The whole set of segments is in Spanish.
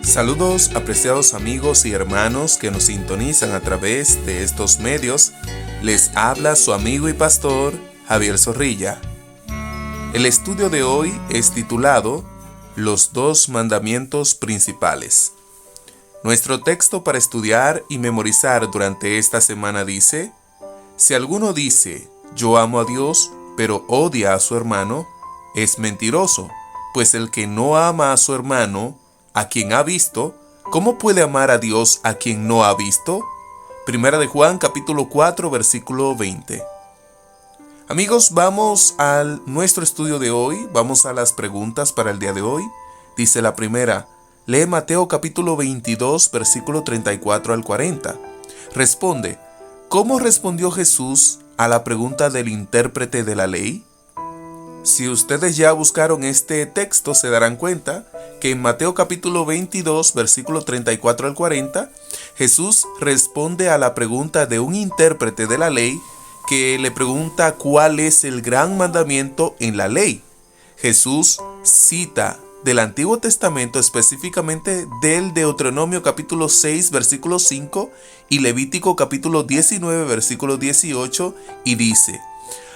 Saludos, apreciados amigos y hermanos que nos sintonizan a través de estos medios. Les habla su amigo y pastor Javier Zorrilla. El estudio de hoy es titulado Los dos mandamientos principales. Nuestro texto para estudiar y memorizar durante esta semana dice: Si alguno dice, yo amo a Dios, pero odia a su hermano, es mentiroso, pues el que no ama a su hermano, a quien ha visto, ¿cómo puede amar a Dios a quien no ha visto? Primera de Juan, capítulo 4, versículo 20. Amigos, vamos a nuestro estudio de hoy, vamos a las preguntas para el día de hoy. Dice la primera, lee Mateo capítulo 22, versículo 34 al 40. Responde, ¿cómo respondió Jesús a la pregunta del intérprete de la ley? Si ustedes ya buscaron este texto, se darán cuenta que en Mateo capítulo 22, versículo 34 al 40, Jesús responde a la pregunta de un intérprete de la ley que le pregunta cuál es el gran mandamiento en la ley. Jesús cita del Antiguo Testamento, específicamente del Deuteronomio capítulo 6, versículo 5 y Levítico capítulo 19, versículo 18, y dice: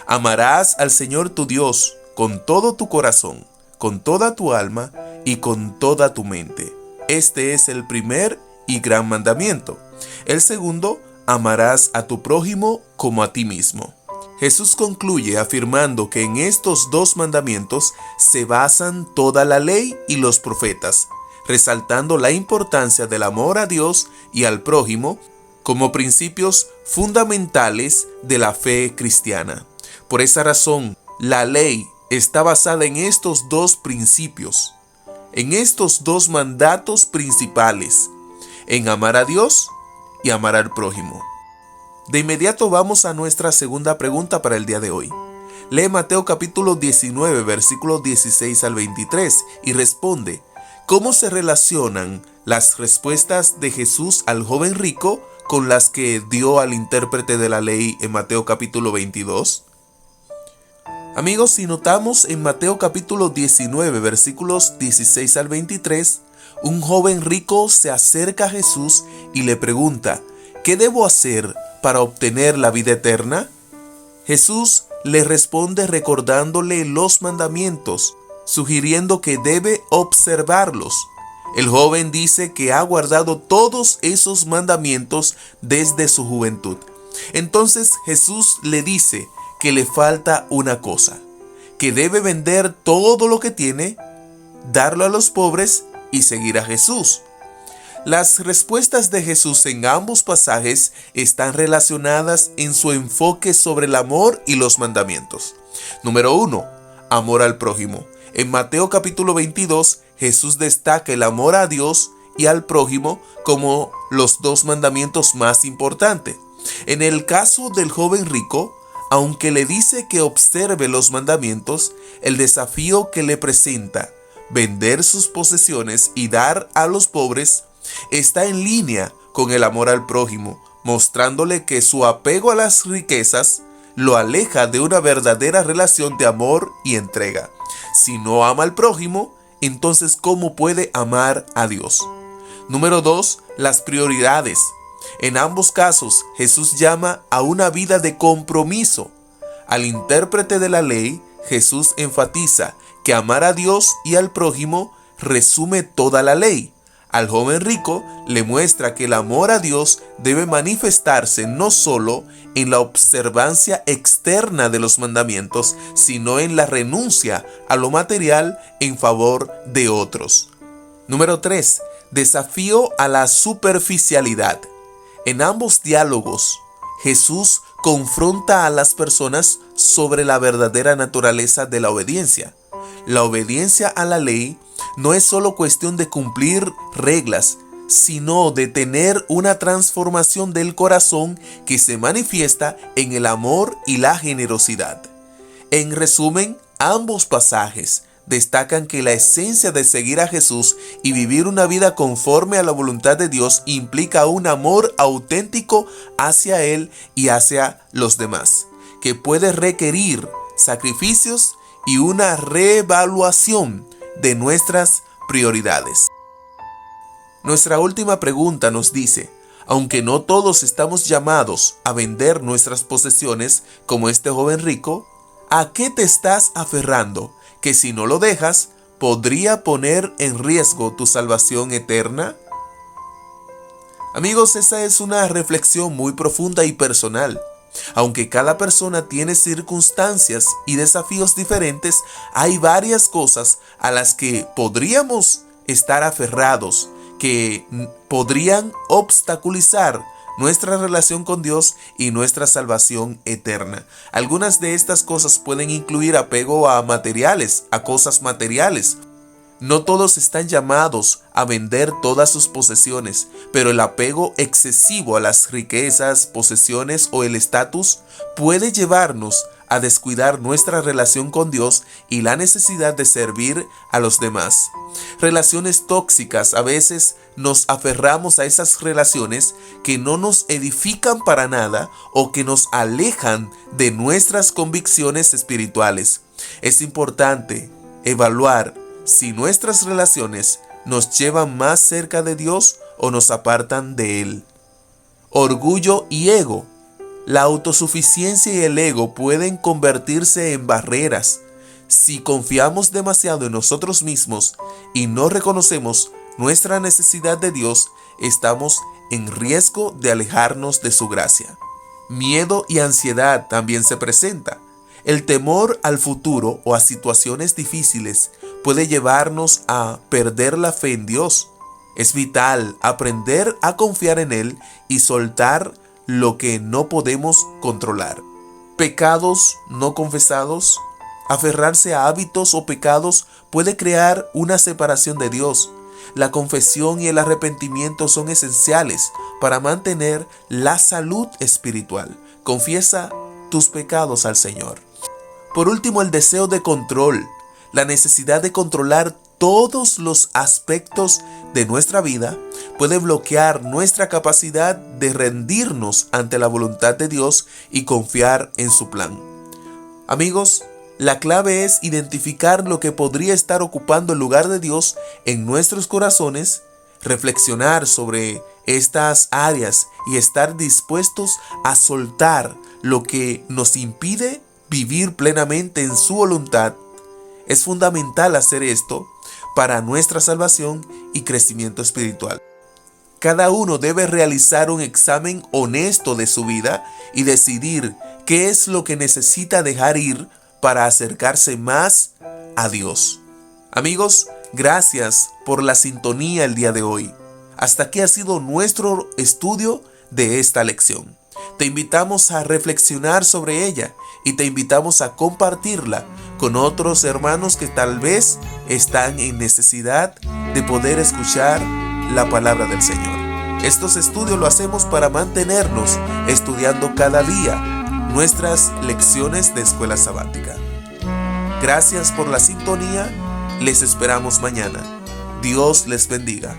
Amarás al Señor tu Dios con todo tu corazón, con toda tu alma y con toda tu mente. Este es el primer y gran mandamiento. El segundo, amarás a tu prójimo como a ti mismo. Jesús concluye afirmando que en estos dos mandamientos se basan toda la ley y los profetas, resaltando la importancia del amor a Dios y al prójimo como principios fundamentales de la fe cristiana. Por esa razón, la ley está basada en estos dos principios, en estos dos mandatos principales, en amar a Dios y amar al prójimo. De inmediato vamos a nuestra segunda pregunta para el día de hoy. Lee Mateo capítulo 19, versículos 16 al 23 y responde, ¿cómo se relacionan las respuestas de Jesús al joven rico con las que dio al intérprete de la ley en Mateo capítulo 22? Amigos, si notamos en Mateo capítulo 19, versículos 16 al 23, un joven rico se acerca a Jesús y le pregunta, ¿qué debo hacer para obtener la vida eterna? Jesús le responde recordándole los mandamientos, sugiriendo que debe observarlos. El joven dice que ha guardado todos esos mandamientos desde su juventud. Entonces Jesús le dice que le falta una cosa, que debe vender todo lo que tiene, darlo a los pobres y seguir a Jesús. Las respuestas de Jesús en ambos pasajes están relacionadas en su enfoque sobre el amor y los mandamientos. Número 1. Amor al prójimo. En Mateo capítulo 22, Jesús destaca el amor a Dios y al prójimo como los dos mandamientos más importantes. En el caso del joven rico, aunque le dice que observe los mandamientos, el desafío que le presenta, vender sus posesiones y dar a los pobres, está en línea con el amor al prójimo, mostrándole que su apego a las riquezas lo aleja de una verdadera relación de amor y entrega. Si no ama al prójimo, entonces ¿cómo puede amar a Dios? Número 2. Las prioridades. En ambos casos, Jesús llama a una vida de compromiso. Al intérprete de la ley, Jesús enfatiza que amar a Dios y al prójimo resume toda la ley. Al joven rico le muestra que el amor a Dios debe manifestarse no solo en la observancia externa de los mandamientos, sino en la renuncia a lo material en favor de otros. Número 3. Desafío a la superficialidad. En ambos diálogos, Jesús confronta a las personas sobre la verdadera naturaleza de la obediencia. La obediencia a la ley no es solo cuestión de cumplir reglas, sino de tener una transformación del corazón que se manifiesta en el amor y la generosidad. En resumen, ambos pasajes destacan que la esencia de seguir a Jesús y vivir una vida conforme a la voluntad de Dios implica un amor auténtico hacia Él y hacia los demás, que puede requerir sacrificios y una reevaluación de nuestras prioridades. Nuestra última pregunta nos dice: aunque no todos estamos llamados a vender nuestras posesiones como este joven rico, ¿a qué te estás aferrando que si no lo dejas podría poner en riesgo tu salvación eterna? Amigos, esa es una reflexión muy profunda y personal. Aunque cada persona tiene circunstancias y desafíos diferentes, hay varias cosas a las que podríamos estar aferrados, que podrían obstaculizar nuestra relación con Dios y nuestra salvación eterna. Algunas de estas cosas pueden incluir apego a materiales, a cosas materiales. No todos están llamados a vender todas sus posesiones, pero el apego excesivo a las riquezas, posesiones o el estatus puede llevarnos a descuidar nuestra relación con Dios y la necesidad de servir a los demás. Relaciones tóxicas: a veces nos aferramos a esas relaciones que no nos edifican para nada o que nos alejan de nuestras convicciones espirituales. Es importante evaluar si nuestras relaciones nos llevan más cerca de Dios o nos apartan de Él. Orgullo y ego. La autosuficiencia y el ego pueden convertirse en barreras. Si confiamos demasiado en nosotros mismos y no reconocemos nuestra necesidad de Dios, estamos en riesgo de alejarnos de su gracia. Miedo y ansiedad también se presenta. El temor al futuro o a situaciones difíciles puede llevarnos a perder la fe en Dios. Es vital aprender a confiar en Él y soltar lo que no podemos controlar. Pecados no confesados. Aferrarse a hábitos o pecados puede crear una separación de Dios. La confesión y el arrepentimiento son esenciales para mantener la salud espiritual. Confiesa tus pecados al Señor. Por último, el deseo de control. La necesidad de controlar todos los aspectos de nuestra vida puede bloquear nuestra capacidad de rendirnos ante la voluntad de Dios y confiar en su plan. Amigos, la clave es identificar lo que podría estar ocupando el lugar de Dios en nuestros corazones, reflexionar sobre estas áreas y estar dispuestos a soltar lo que nos impide vivir plenamente en su voluntad. Es fundamental hacer esto para nuestra salvación y crecimiento espiritual. Cada uno debe realizar un examen honesto de su vida y decidir qué es lo que necesita dejar ir para acercarse más a Dios. Amigos, gracias por la sintonía el día de hoy. Hasta aquí ha sido nuestro estudio de esta lección. Te invitamos a reflexionar sobre ella y te invitamos a compartirla con otros hermanos que tal vez están en necesidad de poder escuchar la palabra del Señor. Estos estudios lo hacemos para mantenernos estudiando cada día nuestras lecciones de escuela sabática. Gracias por la sintonía. Les esperamos mañana. Dios les bendiga.